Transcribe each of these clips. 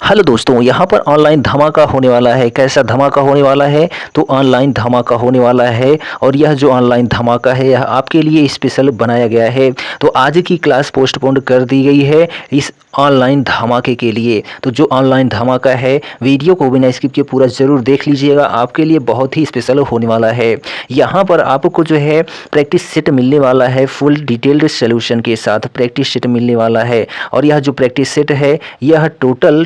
Hello दोस्तों, यहाँ पर ऑनलाइन धमाका होने वाला है। कैसा धमाका होने वाला है? तो ऑनलाइन धमाका होने वाला है और यह जो ऑनलाइन धमाका है यह आपके लिए स्पेशल बनाया गया है। तो आज की क्लास पोस्टपोन कर दी गई है इस ऑनलाइन धमाके के लिए। तो जो ऑनलाइन धमाका है वीडियो को बिना स्किप किए पूरा ज़रूर देख लीजिएगा, आपके लिए बहुत ही स्पेशल होने वाला है। यहाँ पर आपको जो है प्रैक्टिस सेट मिलने वाला है, फुल डिटेल्ड सोल्यूशन के साथ प्रैक्टिस सेट मिलने वाला है। और यह जो प्रैक्टिस सेट है यह टोटल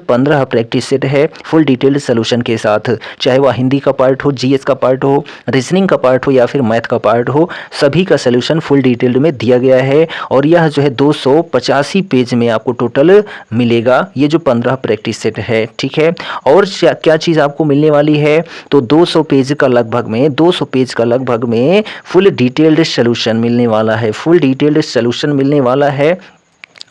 15 प्रैक्टिस सेट है फुल डिटेल्ड सोल्यूशन के साथ। चाहे वह हिंदी का पार्ट हो, जीएस का पार्ट हो, रीजनिंग का पार्ट हो या फिर मैथ का पार्ट हो, सभी का सोल्यूशन फुल डिटेल्ड में दिया गया है। और यह जो है 285 पेज में आपको टोटल मिलेगा, ये जो 15 प्रैक्टिस सेट है। ठीक है, और क्या चीज़ आपको मिलने वाली है? तो 200 पेज का लगभग में फुल डिटेल्ड सोल्यूशन मिलने वाला है, फुल डिटेल्ड सोल्यूशन मिलने वाला है।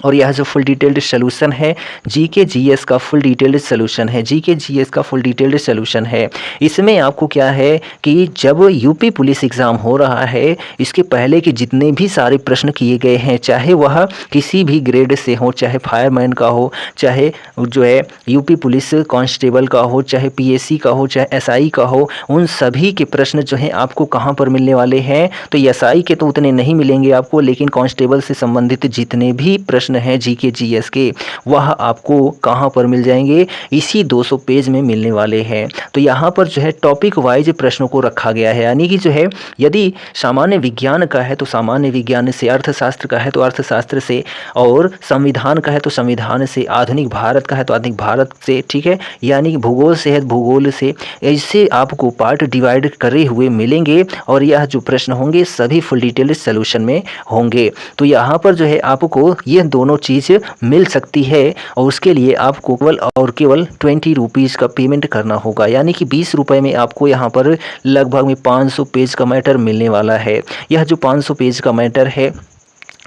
और यह जो फुल डिटेल्ड सोल्यूशन है जीके जीएस का फुल डिटेल्ड सोल्यूशन है, जीके जीएस का फुल डिटेल्ड सोल्यूशन है। इसमें आपको क्या है कि जब यूपी पुलिस एग्ज़ाम हो रहा है, इसके पहले के जितने भी सारे प्रश्न किए गए हैं, चाहे वह किसी भी ग्रेड से हो, चाहे फायरमैन का हो, चाहे जो है यूपी पुलिस कांस्टेबल का हो, चाहे पीएससी का हो, चाहे एसआई का हो, उन सभी के प्रश्न जो हैं आपको कहाँ पर मिलने वाले हैं? तो एसआई के तो उतने नहीं मिलेंगे आपको, लेकिन कांस्टेबल से संबंधित जितने भी प्रश्न है जीके जीएस के, वह आपको कहां पर मिल जाएंगे? इसी 200 पेज में मिलने वाले हैं। तो यहां पर जो है टॉपिक वाइज प्रश्नों को रखा गया है, यानी कि जो है यदि सामान्य विज्ञान का है तो सामान्य विज्ञान से, अर्थशास्त्र का है तो अर्थशास्त्र से, और संविधान का है तो संविधान से, आधुनिक भारत का है तो आधुनिक भारत से। ठीक है, यानी कि भूगोल से है भूगोल से। ऐसे आपको पार्ट डिवाइड करे हुए मिलेंगे और यह जो प्रश्न होंगे सभी फुल डिटेल्ड सोल्यूशन में होंगे। तो यहाँ पर जो है आपको ये दोनों चीज़ मिल सकती है और उसके लिए आपको केवल 20 रुपीज़ का पेमेंट करना होगा, यानी कि 20 रुपये में आपको यहाँ पर लगभग में 500 पेज का मैटर मिलने वाला है। यह जो 500 पेज का मैटर है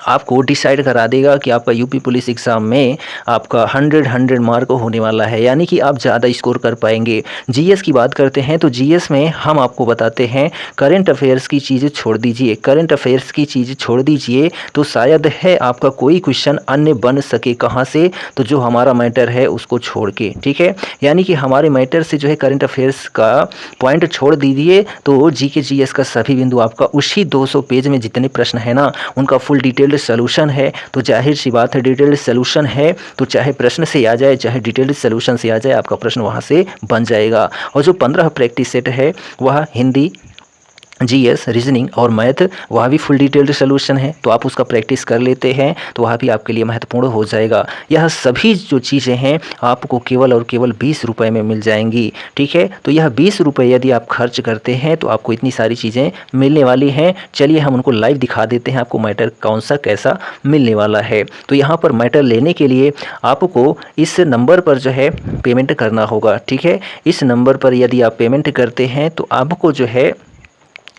आपको डिसाइड करा देगा कि आपका यूपी पुलिस एग्ज़ाम में आपका 100 मार्क होने वाला है, यानी कि आप ज़्यादा स्कोर कर पाएंगे। जीएस की बात करते हैं तो जीएस में हम आपको बताते हैं करंट अफेयर्स की चीज़ें छोड़ दीजिए, करंट अफेयर्स की चीज़ें छोड़ दीजिए तो शायद है आपका कोई क्वेश्चन अन्य बन सके। कहाँ से? तो जो हमारा मैटर है उसको छोड़ के। ठीक है, यानी कि हमारे मैटर से जो है करंट अफेयर्स का पॉइंट छोड़ दीजिए तो जीके जीएस का सभी बिंदु आपका उसी 200 पेज में जितने प्रश्न है ना उनका फुल डिटेल्ड सोल्यूशन है। तो जाहिर सी बात है डिटेल्ड सोल्यूशन है तो चाहे प्रश्न से आ जाए चाहे डिटेल्ड सोल्यूशन से आ जाए, आपका प्रश्न वहां से बन जाएगा। और जो 15 प्रैक्टिस सेट है वह हिंदी, जीएस, रीजनिंग और मैथ, वह भी फुल डिटेल्ड सोल्यूशन है। तो आप उसका प्रैक्टिस कर लेते हैं तो वह भी आपके लिए महत्वपूर्ण हो जाएगा। यह सभी जो चीज़ें हैं आपको केवल और केवल 20 रुपये में मिल जाएंगी। ठीक है, तो यह 20 रुपये यदि आप खर्च करते हैं तो आपको इतनी सारी चीज़ें मिलने वाली हैं। चलिए हम उनको लाइव दिखा देते हैं आपको मैटर कौन सा कैसा मिलने वाला है। तो यहाँ पर मैटर लेने के लिए आपको इस नंबर पर जो है पेमेंट करना होगा। ठीक है, इस नंबर पर यदि आप पेमेंट करते हैं तो आपको जो है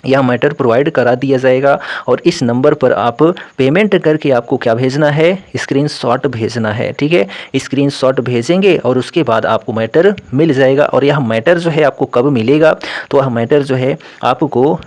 यह मैटर प्रोवाइड करा दिया जाएगा। और इस नंबर पर आप पेमेंट करके आपको क्या भेजना है? स्क्रीनशॉट भेजना है। ठीक है, स्क्रीनशॉट भेजेंगे और उसके बाद आपको मैटर मिल जाएगा। और यह मैटर जो है आपको कब मिलेगा? तो वह मैटर जो है आपको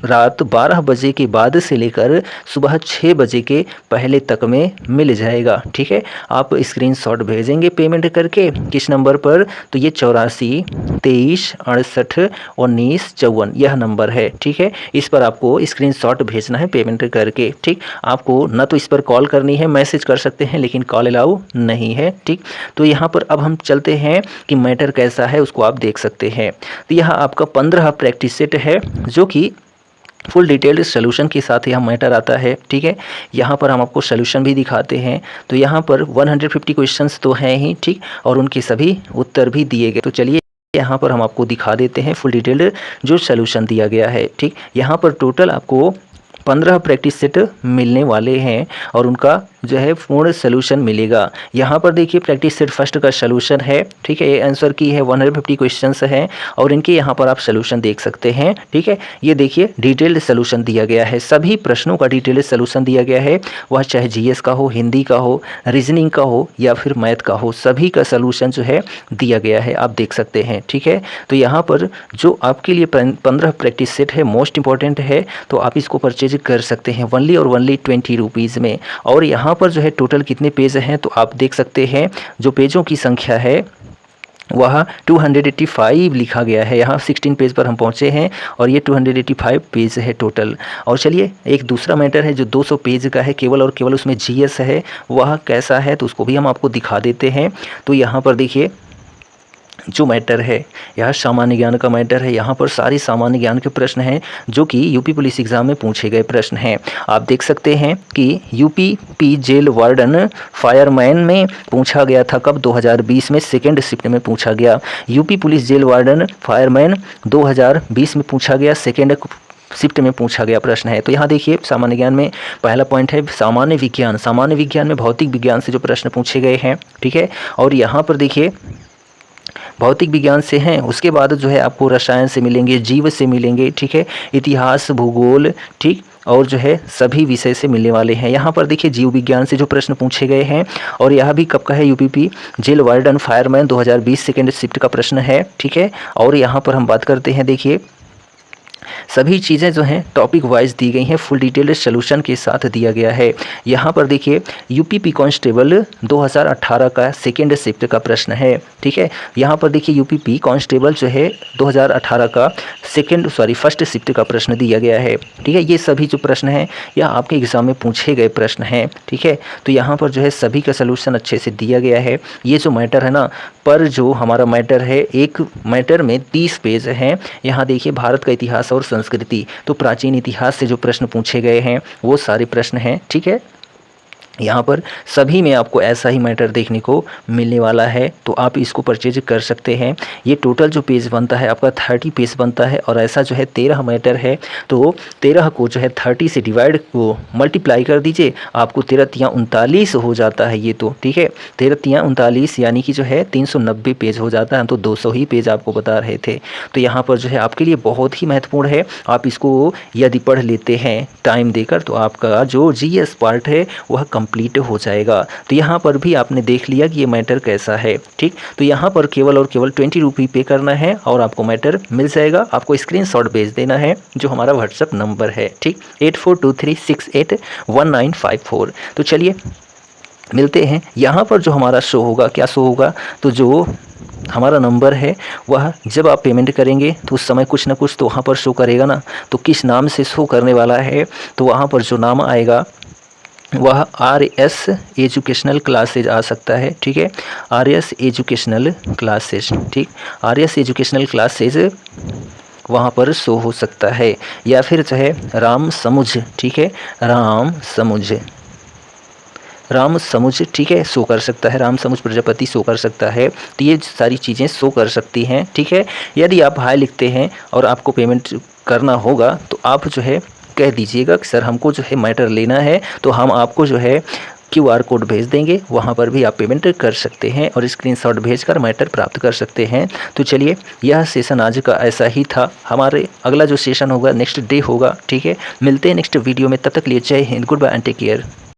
रात 12 बजे के बाद से लेकर सुबह 6 बजे के पहले तक में मिल जाएगा। ठीक है, आप स्क्रीनशॉट भेजेंगे पेमेंट करके किस नंबर पर? तो ये 84 23 68 19 54 यह नंबर है। ठीक है, इस पर आपको स्क्रीनशॉट भेजना है पेमेंट करके। ठीक, आपको न तो इस पर कॉल करनी है, मैसेज कर सकते हैं लेकिन कॉल अलाउ नहीं है। ठीक, तो यहाँ पर अब हम चलते हैं कि मैटर कैसा है उसको आप देख सकते हैं। तो यहाँ आपका 15 प्रैक्टिस सेट है जो कि फुल डिटेल्ड सोल्यूशन के साथ यह मैटर आता है। ठीक है, यहाँ पर हम आपको सोल्यूशन भी दिखाते हैं। तो यहाँ पर 150 क्वेश्चंस तो हैं ही, ठीक, और उनके सभी उत्तर भी दिए गए। तो चलिए यहाँ पर हम आपको दिखा देते हैं फुल डिटेल्ड जो सोल्यूशन दिया गया है। ठीक, यहाँ पर टोटल आपको 15 प्रैक्टिस सेट मिलने वाले हैं और उनका जो है पूर्ण सोल्यूशन मिलेगा। यहाँ पर देखिए प्रैक्टिस सेट फर्स्ट का सोल्यूशन है। ठीक है, ये आंसर की है 150 क्वेश्चंस हैं और इनके यहाँ पर आप सोल्यूशन देख सकते हैं। ठीक है, ये देखिए डिटेल्ड सोल्यूशन दिया गया है, सभी प्रश्नों का डिटेल्ड सोल्यूशन दिया गया है, वह चाहे जीएस का हो, हिंदी का हो, रीजनिंग का हो या फिर मैथ का हो, सभी का सोल्यूशन जो है दिया गया है, आप देख सकते हैं। ठीक है, तो यहाँ पर जो आपके लिए 15 प्रैक्टिस सेट है मोस्ट इंपॉर्टेंट है, तो आप इसको परचेज कर सकते हैं वनली और वनली 20 रुपीज़ में। और यहाँ यहाँ पर जो है टोटल कितने पेज हैं तो आप देख सकते हैं जो पेजों की संख्या है वह 285 लिखा गया है। यहाँ 16 पेज पर हम पहुँचे हैं और ये 285 पेज है टोटल। और चलिए एक दूसरा मैटर है जो 200 पेज का है, केवल और केवल उसमें जीएस है, वह कैसा है तो उसको भी हम आपको दिखा देते हैं। तो यहाँ पर देखिए जो मैटर है यह सामान्य ज्ञान का मैटर है। यहाँ पर सारे सामान्य ज्ञान के प्रश्न हैं जो कि यूपी पुलिस एग्ज़ाम में पूछे गए प्रश्न हैं। आप देख सकते हैं कि यूपी जेल वार्डन फायरमैन में पूछा गया था कब, 2020 में सेकेंड शिफ्ट में पूछा गया। UP police jail warden fireman 2020 में पूछा गया, सेकेंड शिफ्ट में पूछा गया प्रश्न है। तो यहाँ देखिए सामान्य ज्ञान में पहला पॉइंट है सामान्य विज्ञान। सामान्य विज्ञान में भौतिक विज्ञान से जो प्रश्न पूछे गए हैं, ठीक है। और यहाँ पर देखिए भौतिक विज्ञान से हैं, उसके बाद जो है आपको रसायन से मिलेंगे, जीव से मिलेंगे, ठीक है, इतिहास, भूगोल, ठीक, और जो है सभी विषय से मिलने वाले हैं। यहाँ पर देखिए जीव विज्ञान से जो प्रश्न पूछे गए हैं और यह भी कब का है, UP jail warden fireman 2020 second shift का प्रश्न है, ठीक है। और यहाँ पर हम बात करते हैं, देखिए सभी चीज़ें जो हैं टॉपिक वाइज दी गई हैं, फुल डिटेल्ड सोल्यूशन के साथ दिया गया है। यहाँ पर देखिए यूपी कांस्टेबल 2018 का सेकेंड शिफ्ट का प्रश्न है, ठीक है। यहाँ पर देखिए यूपी कांस्टेबल जो है 2018 का फर्स्ट शिफ्ट का प्रश्न दिया गया है, ठीक है। ये सभी जो प्रश्न हैं यह आपके एग्ज़ाम में पूछे गए प्रश्न हैं, ठीक है। तो यहाँ पर जो है सभी का सोल्यूशन अच्छे से दिया गया है। ये जो मैटर है ना, पर जो हमारा मैटर है, एक मैटर में 30 पेज हैं। यहाँ देखिए भारत का इतिहास और संस्कृति, तो प्राचीन इतिहास से जो प्रश्न पूछे गए हैं वो सारे प्रश्न हैं, ठीक है। यहाँ पर सभी में आपको ऐसा ही मैटर देखने को मिलने वाला है, तो आप इसको परचेज कर सकते हैं। ये टोटल जो पेज बनता है आपका 30 पेज बनता है और ऐसा जो है 13 मैटर है, तो 13 को जो है 30 से डिवाइड को मल्टीप्लाई कर दीजिए, आपको 13 तियाँ 39 हो जाता है ये, तो ठीक है 13 तियाँ 39 यानी कि जो है 390 पेज हो जाता है। हम तो 200 ही पेज आपको बता रहे थे। तो यहाँ पर जो है आपके लिए बहुत ही महत्वपूर्ण है, आप इसको यदि पढ़ लेते हैं टाइम देकर तो आपका जो जीएस पार्ट है वह कंप्लीट हो जाएगा। तो यहाँ पर भी आपने देख लिया कि ये मैटर कैसा है, ठीक। तो यहाँ पर केवल और केवल 20 रुपये पे करना है और आपको मैटर मिल जाएगा। आपको स्क्रीनशॉट भेज देना है जो हमारा व्हाट्सएप नंबर है, ठीक, 8423681954। तो चलिए मिलते हैं। यहाँ पर जो हमारा शो होगा, क्या शो होगा, तो जो हमारा नंबर है वह जब आप पेमेंट करेंगे तो उस समय कुछ ना कुछ तो वहाँ पर शो करेगा ना। तो किस नाम से शो करने वाला है, तो वहाँ पर जो नाम आएगा वह RS एजुकेशनल क्लासेज आ सकता है, ठीक है, RS एजुकेशनल क्लासेज, ठीक, RS एजुकेशनल क्लासेज वहाँ पर शो हो सकता है। या फिर जो है राम समुझ, ठीक है, राम समुझ, ठीक है, शो कर सकता है, राम समुझ प्रजापति शो कर सकता है। तो ये सारी चीज़ें शो कर सकती हैं, ठीक है। यदि आप हाई लिखते हैं और आपको पेमेंट करना होगा तो आप जो है कह दीजिएगा कि सर हमको जो है मैटर लेना है, तो हम आपको जो है QR कोड भेज देंगे, वहाँ पर भी आप पेमेंट कर सकते हैं और स्क्रीनशॉट भेजकर मैटर प्राप्त कर सकते हैं। तो चलिए यह सेशन आज का ऐसा ही था। हमारे अगला जो सेशन होगा नेक्स्ट डे होगा, ठीक है। मिलते हैं नेक्स्ट वीडियो में, तब तक लिए जय हिंद, goodbye and take care.